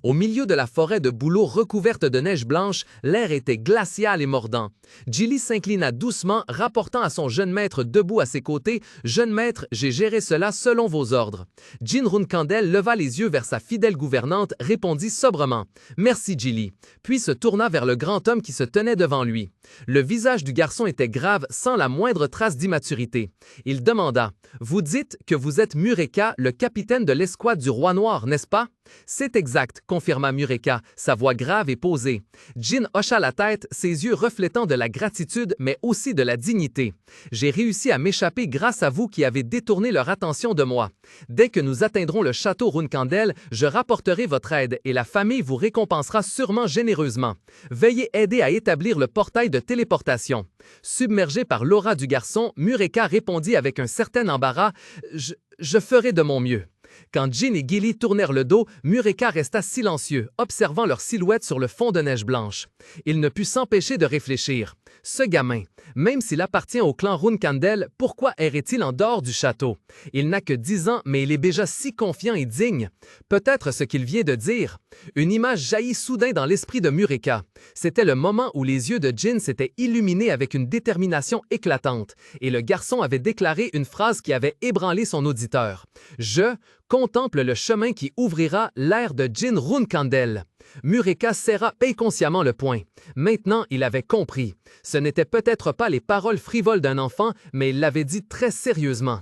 Au milieu de la forêt de bouleaux recouverte de neige blanche, l'air était glacial et mordant. Gilly s'inclina doucement, rapportant à son jeune maître debout à ses côtés « Jeune maître, j'ai géré cela selon vos ordres. » Jin Runkandel leva les yeux vers sa fidèle gouvernante, répondit sobrement « Merci Gilly », puis se tourna vers le grand homme qui se tenait devant lui. Le visage du garçon était grave, sans la moindre trace d'immaturité. Il demanda « Vous dites que vous êtes Mureka, le capitaine de l'escouade du Roi Noir, n'est-ce pas? » « C'est exact, » confirma Mureka, sa voix grave et posée. Jin hocha la tête, ses yeux reflétant de la gratitude, mais aussi de la dignité. « J'ai réussi à m'échapper grâce à vous qui avez détourné leur attention de moi. Dès que nous atteindrons le château Runkandel, je rapporterai votre aide et la famille vous récompensera sûrement généreusement. Veuillez aider à établir le portail de téléportation. » Submergé par l'aura du garçon, Mureka répondit avec un certain embarras « Je ferai de mon mieux. » Quand Jin et Gilly tournèrent le dos, Mureka resta silencieux, observant leur silhouette sur le fond de neige blanche. Il ne put s'empêcher de réfléchir. Ce gamin, même s'il appartient au clan Runkandel, pourquoi errait-il en dehors du château? Il n'a que 10 ans, mais il est déjà si confiant et digne. Peut-être ce qu'il vient de dire. Une image jaillit soudain dans l'esprit de Mureka. C'était le moment où les yeux de Jin s'étaient illuminés avec une détermination éclatante, et le garçon avait déclaré une phrase qui avait ébranlé son auditeur. « Je contemple le chemin qui ouvrira l'ère de Jin Runkandel. » Mureka serra inconsciemment le poing. Maintenant, il avait compris. Ce n'étaient peut-être pas les paroles frivoles d'un enfant, mais il l'avait dit très sérieusement.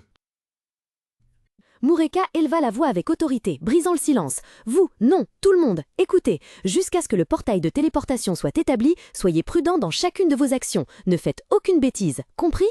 Mureka éleva la voix avec autorité, brisant le silence. « Vous, non, tout le monde, écoutez, jusqu'à ce que le portail de téléportation soit établi, soyez prudents dans chacune de vos actions, ne faites aucune bêtise, compris ?»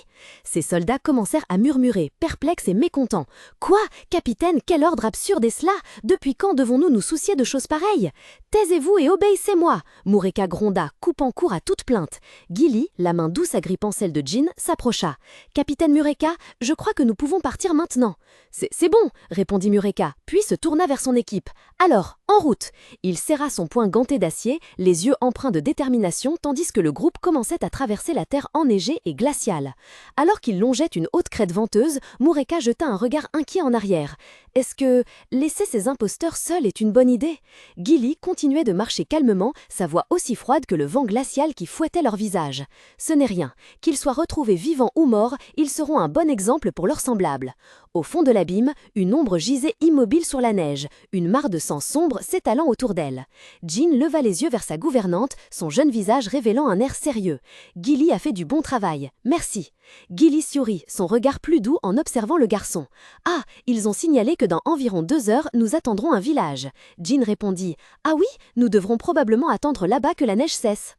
Ces soldats commencèrent à murmurer, perplexes et mécontents. « Quoi, capitaine, quel ordre absurde est cela? Depuis quand devons-nous nous soucier de choses pareilles? Taisez-vous et obéissez-moi » Mureka gronda, coupant court à toute plainte. Gilly, la main douce agrippant celle de Jin, s'approcha. « Capitaine Mureka, je crois que nous pouvons partir maintenant. »« C'est bon !» répondit Mureka, puis se tourna vers son équipe. « Alors, en route !» Il serra son poing ganté d'acier, les yeux empreints de détermination, tandis que le groupe commençait à traverser la terre enneigée et glaciale. Alors qu'il longeait une haute crête venteuse, Mureka jeta un regard inquiet en arrière. Est-ce que laisser ces imposteurs seuls est une bonne idée? Gilly continuait de marcher calmement, sa voix aussi froide que le vent glacial qui fouettait leur visage. Ce n'est rien. Qu'ils soient retrouvés vivants ou morts, ils seront un bon exemple pour leurs semblables. Au fond de l'abîme, une ombre gisait immobile sur la neige, une mare de sang sombre s'étalant autour d'elle. Jin leva les yeux vers sa gouvernante, son jeune visage révélant un air sérieux. Gilly a fait du bon travail. Merci. Gilly sourit, son regard plus doux en observant le garçon. Ah, ils ont signalé que dans environ 2 heures, nous attendrons un village. Jin répondit. Ah oui, nous devrons probablement attendre là-bas que la neige cesse.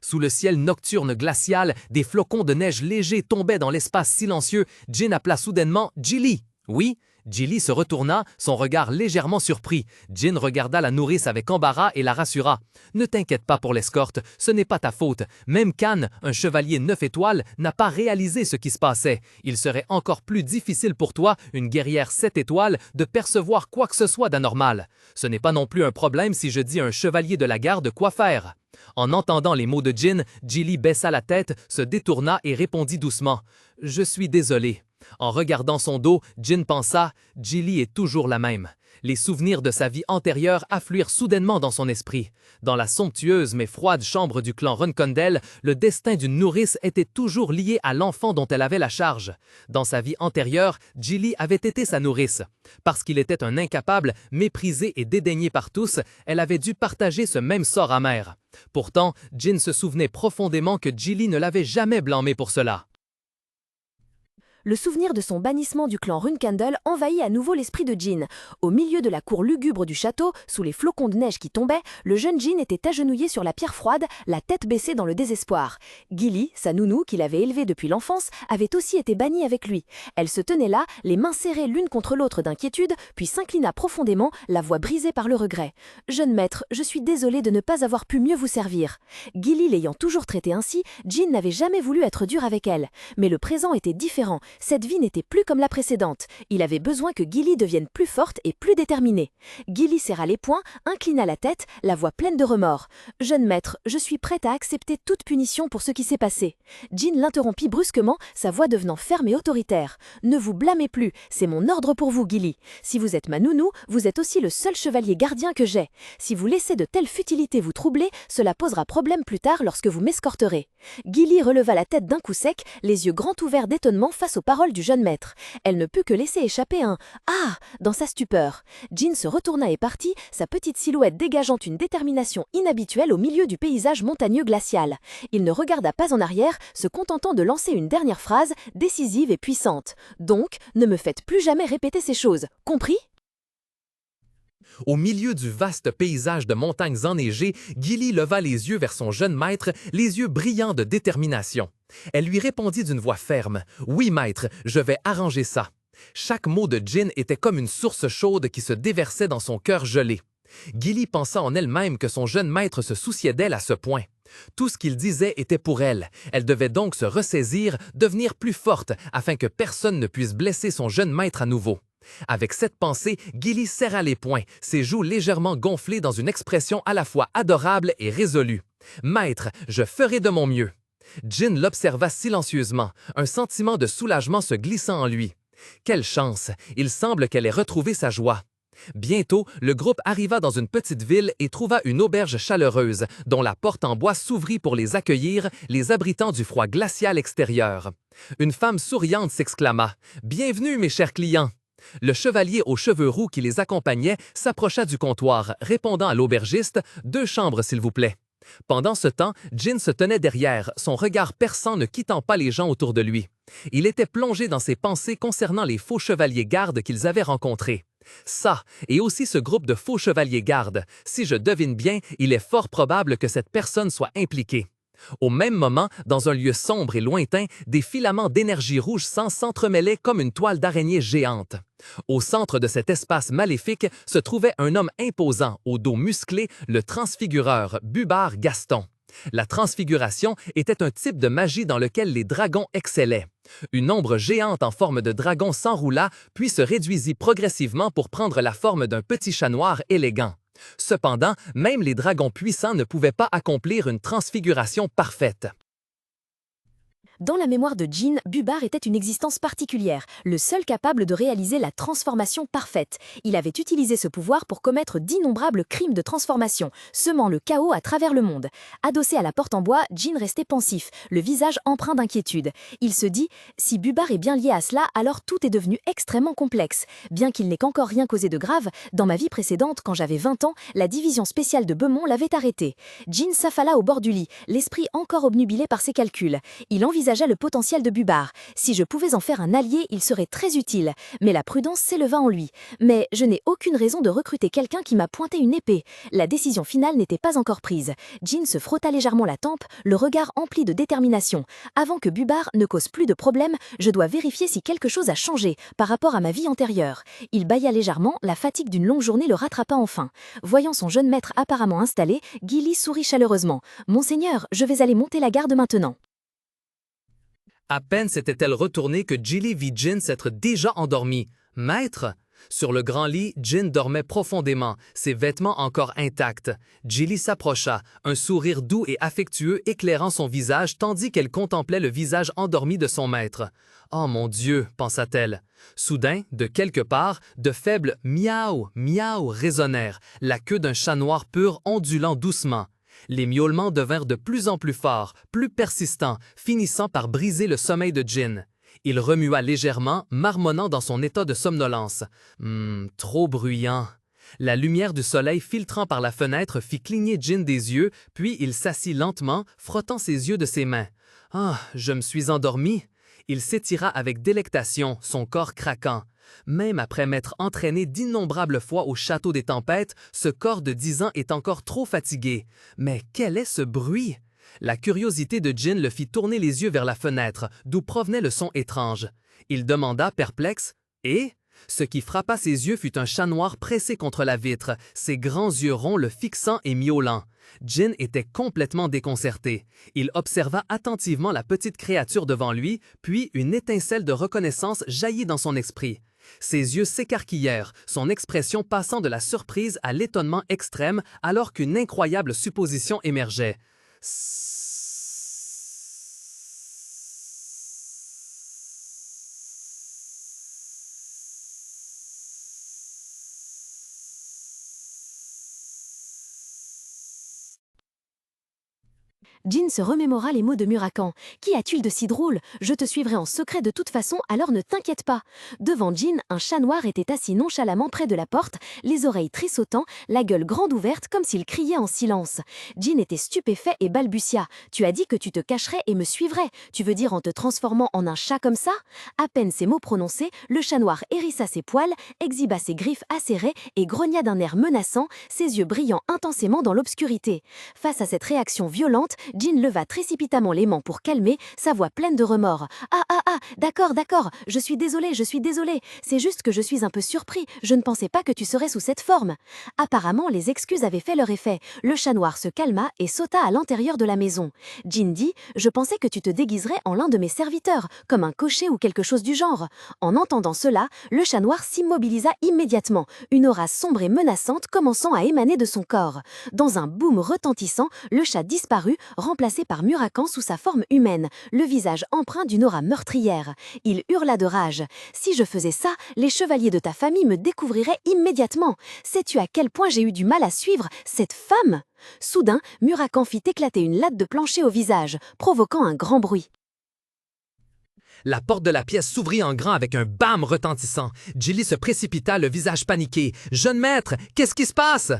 Sous le ciel nocturne glacial, des flocons de neige légers tombaient dans l'espace silencieux. Jin appela soudainement « Gilly !» Oui, Gilly se retourna, son regard légèrement surpris. Jin regarda la nourrice avec embarras et la rassura. « Ne t'inquiète pas pour l'escorte, ce n'est pas ta faute. Même Khan, un chevalier 9 étoiles, n'a pas réalisé ce qui se passait. Il serait encore plus difficile pour toi, une guerrière 7 étoiles, de percevoir quoi que ce soit d'anormal. Ce n'est pas non plus un problème si je dis à un chevalier de la garde quoi faire. » En entendant les mots de Jin, Gilly baissa la tête, se détourna et répondit doucement « Je suis désolé. » En regardant son dos, Jin pensa « Gilly est toujours la même. » Les souvenirs de sa vie antérieure affluirent soudainement dans son esprit. Dans la somptueuse mais froide chambre du clan Runkandel, le destin d'une nourrice était toujours lié à l'enfant dont elle avait la charge. Dans sa vie antérieure, Gilly avait été sa nourrice. Parce qu'il était un incapable, méprisé et dédaigné par tous, elle avait dû partager ce même sort amer. Pourtant, Jin se souvenait profondément que Gilly ne l'avait jamais blâmé pour cela. Le souvenir de son bannissement du clan Runkandel envahit à nouveau l'esprit de Jin. Au milieu de la cour lugubre du château, sous les flocons de neige qui tombaient, le jeune Jin était agenouillé sur la pierre froide, la tête baissée dans le désespoir. Gilly, sa nounou qu'il avait élevée depuis l'enfance, avait aussi été bannie avec lui. Elle se tenait là, les mains serrées l'une contre l'autre d'inquiétude, puis s'inclina profondément, la voix brisée par le regret. « Jeune maître, je suis désolée de ne pas avoir pu mieux vous servir. » Gilly l'ayant toujours traitée ainsi, Jin n'avait jamais voulu être dur avec elle. Mais le présent était différent. Cette vie n'était plus comme la précédente. Il avait besoin que Gilly devienne plus forte et plus déterminée. Gilly serra les poings, inclina la tête, la voix pleine de remords. « Jeune maître, je suis prête à accepter toute punition pour ce qui s'est passé. » Jin l'interrompit brusquement, sa voix devenant ferme et autoritaire. « Ne vous blâmez plus, c'est mon ordre pour vous, Gilly. Si vous êtes ma nounou, vous êtes aussi le seul chevalier gardien que j'ai. Si vous laissez de telles futilités vous troubler, cela posera problème plus tard lorsque vous m'escorterez. » Gilly releva la tête d'un coup sec, les yeux grands ouverts d'étonnement face aux paroles du jeune maître. Elle ne put que laisser échapper un « Ah !» dans sa stupeur. Jin se retourna et partit, sa petite silhouette dégageant une détermination inhabituelle au milieu du paysage montagneux glacial. Il ne regarda pas en arrière, se contentant de lancer une dernière phrase, décisive et puissante. « Donc, ne me faites plus jamais répéter ces choses, compris ?» Au milieu du vaste paysage de montagnes enneigées, Gilly leva les yeux vers son jeune maître, les yeux brillants de détermination. Elle lui répondit d'une voix ferme. « Oui, maître, je vais arranger ça. » Chaque mot de Jin était comme une source chaude qui se déversait dans son cœur gelé. Gilly pensa en elle-même que son jeune maître se souciait d'elle à ce point. Tout ce qu'il disait était pour elle. Elle devait donc se ressaisir, devenir plus forte, afin que personne ne puisse blesser son jeune maître à nouveau. Avec cette pensée, Gilly serra les poings, ses joues légèrement gonflées dans une expression à la fois adorable et résolue. « Maître, je ferai de mon mieux. » Jin l'observa silencieusement, un sentiment de soulagement se glissant en lui. Quelle chance! Il semble qu'elle ait retrouvé sa joie. Bientôt, le groupe arriva dans une petite ville et trouva une auberge chaleureuse, dont la porte en bois s'ouvrit pour les accueillir, les abritant du froid glacial extérieur. Une femme souriante s'exclama « Bienvenue, mes chers clients! » Le chevalier aux cheveux roux qui les accompagnait s'approcha du comptoir, répondant à l'aubergiste « 2 chambres, s'il vous plaît. » Pendant ce temps, Jin se tenait derrière, son regard perçant ne quittant pas les gens autour de lui. Il était plongé dans ses pensées concernant les faux chevaliers gardes qu'ils avaient rencontrés. Ça, et aussi ce groupe de faux chevaliers gardes, si je devine bien, il est fort probable que cette personne soit impliquée. Au même moment, dans un lieu sombre et lointain, des filaments d'énergie rouge sang s'entremêlaient comme une toile d'araignée géante. Au centre de cet espace maléfique se trouvait un homme imposant, au dos musclé, le transfigureur Bubar Gaston. La transfiguration était un type de magie dans lequel les dragons excellaient. Une ombre géante en forme de dragon s'enroula, puis se réduisit progressivement pour prendre la forme d'un petit chat noir élégant. Cependant, même les dragons puissants ne pouvaient pas accomplir une transfiguration parfaite. Dans la mémoire de Jin, Bubar était une existence particulière, le seul capable de réaliser la transformation parfaite. Il avait utilisé ce pouvoir pour commettre d'innombrables crimes de transformation, semant le chaos à travers le monde. Adossé à la porte en bois, Jin restait pensif, le visage empreint d'inquiétude. Il se dit « Si Bubar est bien lié à cela, alors tout est devenu extrêmement complexe. Bien qu'il n'ait qu'encore rien causé de grave, dans ma vie précédente, quand j'avais 20 ans, la division spéciale de Beaumont l'avait arrêté. » Jin s'affala au bord du lit, l'esprit encore obnubilé par ses calculs. Il envisageait le potentiel de Bubar. Si je pouvais en faire un allié, il serait très utile. Mais la prudence s'éleva en lui. Mais je n'ai aucune raison de recruter quelqu'un qui m'a pointé une épée. La décision finale n'était pas encore prise. Jin se frotta légèrement la tempe, le regard empli de détermination. Avant que Bubar ne cause plus de problème, je dois vérifier si quelque chose a changé par rapport à ma vie antérieure. Il bâilla légèrement, la fatigue d'une longue journée le rattrapa enfin. Voyant son jeune maître apparemment installé, Gilly sourit chaleureusement. « Monseigneur, je vais aller monter la garde maintenant. » À peine s'était-elle retournée que Gilly vit Jin s'être déjà endormi. « Maître ?» Sur le grand lit, Jin dormait profondément, ses vêtements encore intacts. Gilly s'approcha, un sourire doux et affectueux éclairant son visage tandis qu'elle contemplait le visage endormi de son maître. « Oh mon Dieu !» pensa-t-elle. Soudain, de quelque part, de faibles « miaou, miaou » résonnèrent, la queue d'un chat noir pur ondulant doucement. Les miaulements devinrent de plus en plus forts, plus persistants, finissant par briser le sommeil de Jin. Il remua légèrement, marmonnant dans son état de somnolence. « Trop bruyant. » La lumière du soleil filtrant par la fenêtre fit cligner Jin des yeux, puis il s'assit lentement, frottant ses yeux de ses mains. « Ah, je me suis endormi. » Il s'étira avec délectation, son corps craquant. Même après m'être entraîné d'innombrables fois au château des tempêtes, ce corps de 10 ans est encore trop fatigué. Mais quel est ce bruit? La curiosité de Jin le fit tourner les yeux vers la fenêtre, d'où provenait le son étrange. Il demanda, perplexe, « Et ?» Ce qui frappa ses yeux fut un chat noir pressé contre la vitre, ses grands yeux ronds le fixant et miaulant. Jin était complètement déconcerté. Il observa attentivement la petite créature devant lui, puis une étincelle de reconnaissance jaillit dans son esprit. Ses yeux s'écarquillèrent, son expression passant de la surprise à l'étonnement extrême alors qu'une incroyable supposition émergeait. Jin se remémora les mots de Murakan. « Qu'y a-t-il de si drôle? Je te suivrai en secret de toute façon, alors ne t'inquiète pas. » Devant Jin, un chat noir était assis nonchalamment près de la porte, les oreilles tressautant, la gueule grande ouverte comme s'il criait en silence. Jin était stupéfait et balbutia. « Tu as dit que tu te cacherais et me suivrais. Tu veux dire en te transformant en un chat comme ça ?» À peine ces mots prononcés, le chat noir hérissa ses poils, exhiba ses griffes acérées et grogna d'un air menaçant, ses yeux brillant intensément dans l'obscurité. Face à cette réaction violente, Jin leva précipitamment les mains pour calmer, sa voix pleine de remords. « D'accord, je suis désolé. C'est juste que je suis un peu surpris, je ne pensais pas que tu serais sous cette forme. » Apparemment, les excuses avaient fait leur effet. Le chat noir se calma et sauta à l'intérieur de la maison. Jin dit « Je pensais que tu te déguiserais en l'un de mes serviteurs, comme un cocher ou quelque chose du genre. » En entendant cela, le chat noir s'immobilisa immédiatement, une aura sombre et menaçante commençant à émaner de son corps. Dans un boom retentissant, le chat disparut, remplacé par Murakan sous sa forme humaine, le visage empreint d'une aura meurtrière. Il hurla de rage. « Si je faisais ça, les chevaliers de ta famille me découvriraient immédiatement. Sais-tu à quel point j'ai eu du mal à suivre cette femme ?» Soudain, Murakan fit éclater une latte de plancher au visage, provoquant un grand bruit. La porte de la pièce s'ouvrit en grand avec un bam retentissant. Jilly se précipita, le visage paniqué. « Jeune maître, qu'est-ce qui se passe? »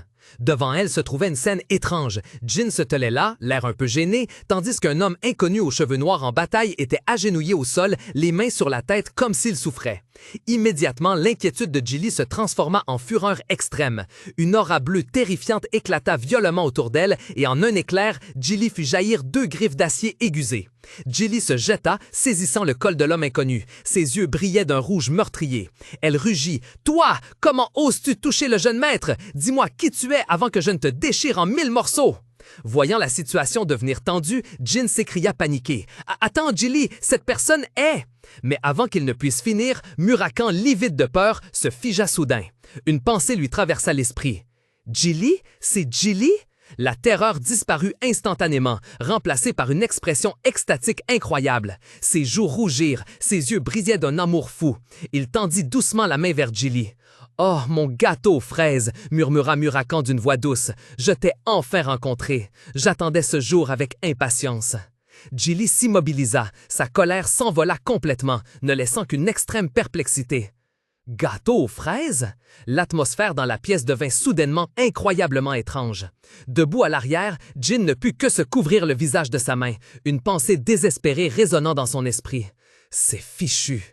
Devant elle se trouvait une scène étrange. Jin se tenait là, l'air un peu gêné, tandis qu'un homme inconnu aux cheveux noirs en bataille était agenouillé au sol, les mains sur la tête comme s'il souffrait. Immédiatement, l'inquiétude de Jilly se transforma en fureur extrême. Une aura bleue terrifiante éclata violemment autour d'elle et en un éclair, Jilly fit jaillir 2 griffes d'acier aiguisées. Jilly se jeta, saisissant le col de l'homme inconnu. Ses yeux brillaient d'un rouge meurtrier. Elle rugit. « Toi, comment oses-tu toucher le jeune maître? Dis-moi qui tu es avant que je ne te déchire en 1000 morceaux! » Voyant la situation devenir tendue, Jin s'écria paniqué. « Attends, Jilly, cette personne est... » Mais avant qu'il ne puisse finir, Murakan, livide de peur, se figea soudain. Une pensée lui traversa l'esprit. « Jilly? C'est Jilly? » La terreur disparut instantanément, remplacée par une expression extatique incroyable. Ses joues rougirent, ses yeux brillaient d'un amour fou. Il tendit doucement la main vers Jilly. « Oh, mon gâteau aux fraises !» murmura Murakan d'une voix douce. « Je t'ai enfin rencontré. J'attendais ce jour avec impatience. » Jilly s'immobilisa, sa colère s'envola complètement, ne laissant qu'une extrême perplexité. « Gâteau aux fraises? » L'atmosphère dans la pièce devint soudainement incroyablement étrange. Debout à l'arrière, Jin ne put que se couvrir le visage de sa main, une pensée désespérée résonnant dans son esprit. « C'est fichu. »